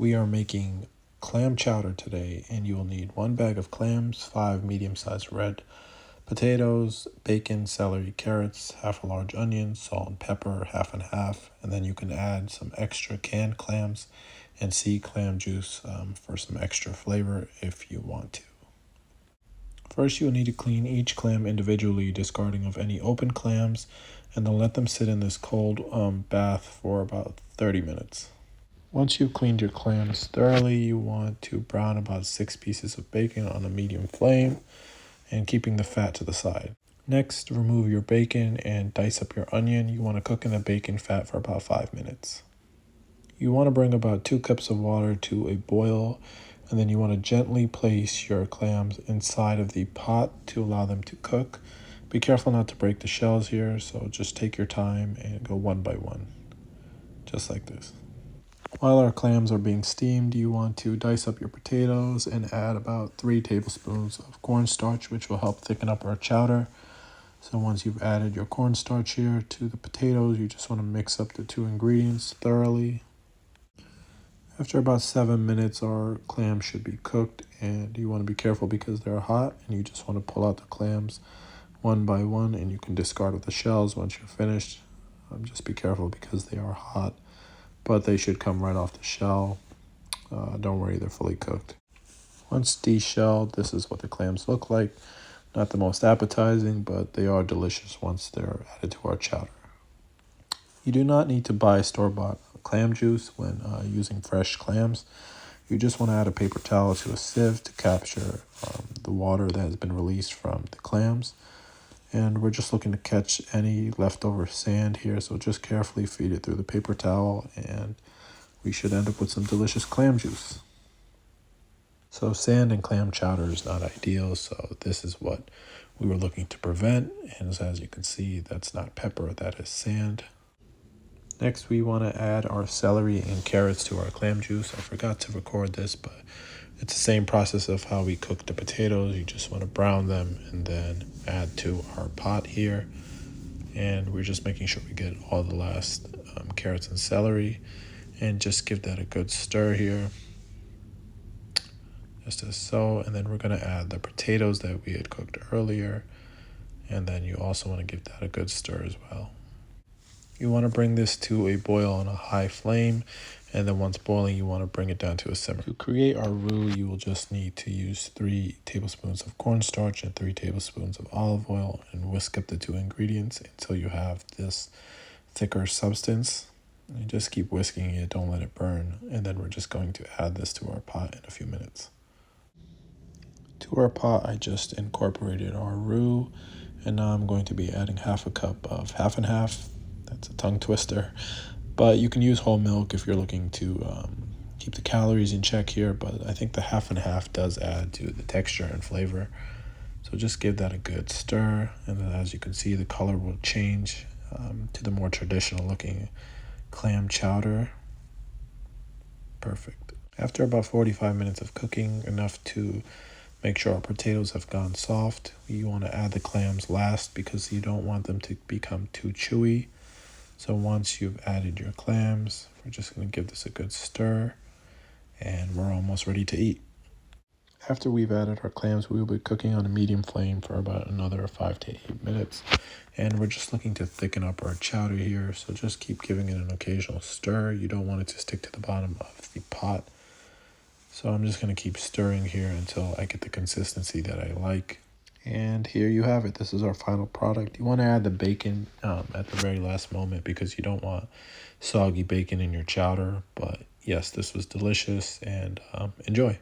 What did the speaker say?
We are making clam chowder today, and you will need 1 bag of clams, 5 medium-sized red potatoes, bacon, celery, carrots, half a large onion, salt and pepper, half and half, and then you can add some extra canned clams and sea clam juice for some extra flavor if you want to. First, you'll need to clean each clam individually, discarding of any open clams, and then let them sit in this cold bath for about 30 minutes. Once you've cleaned your clams thoroughly, you want to brown about 6 pieces of bacon on a medium flame and keeping the fat to the side. Next, remove your bacon and dice up your onion. You want to cook in the bacon fat for about 5 minutes. You want to bring about 2 cups of water to a boil, and then you want to gently place your clams inside of the pot to allow them to cook. Be careful not to break the shells here, so just take your time and go one by one, just like this. While our clams are being steamed, you want to dice up your potatoes and add about 3 tablespoons of cornstarch, which will help thicken up our chowder. So once you've added your cornstarch here to the potatoes, you just want to mix up the 2 ingredients thoroughly. After about 7 minutes, our clams should be cooked, and you want to be careful because they're hot, and you just want to pull out the clams one by one, and you can discard of the shells once you're finished. Just be careful because they are hot, but they should come right off the shell. Don't worry, they're fully cooked. Once deshelled, this is what the clams look like. Not the most appetizing, but they are delicious once they're added to our chowder. You do not need to buy store-bought clam juice when using fresh clams. You just want to add a paper towel to a sieve to capture the water that has been released from the clams. And we're just looking to catch any leftover sand here, so just carefully feed it through the paper towel, and we should end up with some delicious clam juice. So sand in clam chowder is not ideal, so this is what we were looking to prevent. And as you can see, that's not pepper, that is sand. Next, we want to add our celery and carrots to our clam juice. I forgot to record this, but it's the same process of how we cook the potatoes. You just want to brown them and then add to our pot here. And we're just making sure we get all the last carrots and celery, and just give that a good stir here. Just as so. And then we're going to add the potatoes that we had cooked earlier. And then you also want to give that a good stir as well. You want to bring this to a boil on a high flame, and then once boiling, you want to bring it down to a simmer. To create our roux, you will just need to use 3 tablespoons of cornstarch and 3 tablespoons of olive oil, and whisk up the 2 ingredients until you have this thicker substance. And just keep whisking it, don't let it burn, and then we're just going to add this to our pot in a few minutes. To our pot, I just incorporated our roux, and now I'm going to be adding half a cup of half and half. That's a tongue twister, but you can use whole milk if you're looking to keep the calories in check here, but I think the half and half does add to the texture and flavor. So just give that a good stir, and then as you can see, the color will change to the more traditional looking clam chowder. Perfect. After about 45 minutes of cooking, enough to make sure our potatoes have gone soft, you want to add the clams last because you don't want them to become too chewy. So once you've added your clams, we're just going to give this a good stir, and we're almost ready to eat. After we've added our clams, we will be cooking on a medium flame for about another 5 to 8 minutes. And we're just looking to thicken up our chowder here, so just keep giving it an occasional stir. You don't want it to stick to the bottom of the pot. So I'm just going to keep stirring here until I get the consistency that I like. And here you have it. This is our final product. You want to add the bacon at the very last moment because you don't want soggy bacon in your chowder. But yes, this was delicious, and enjoy.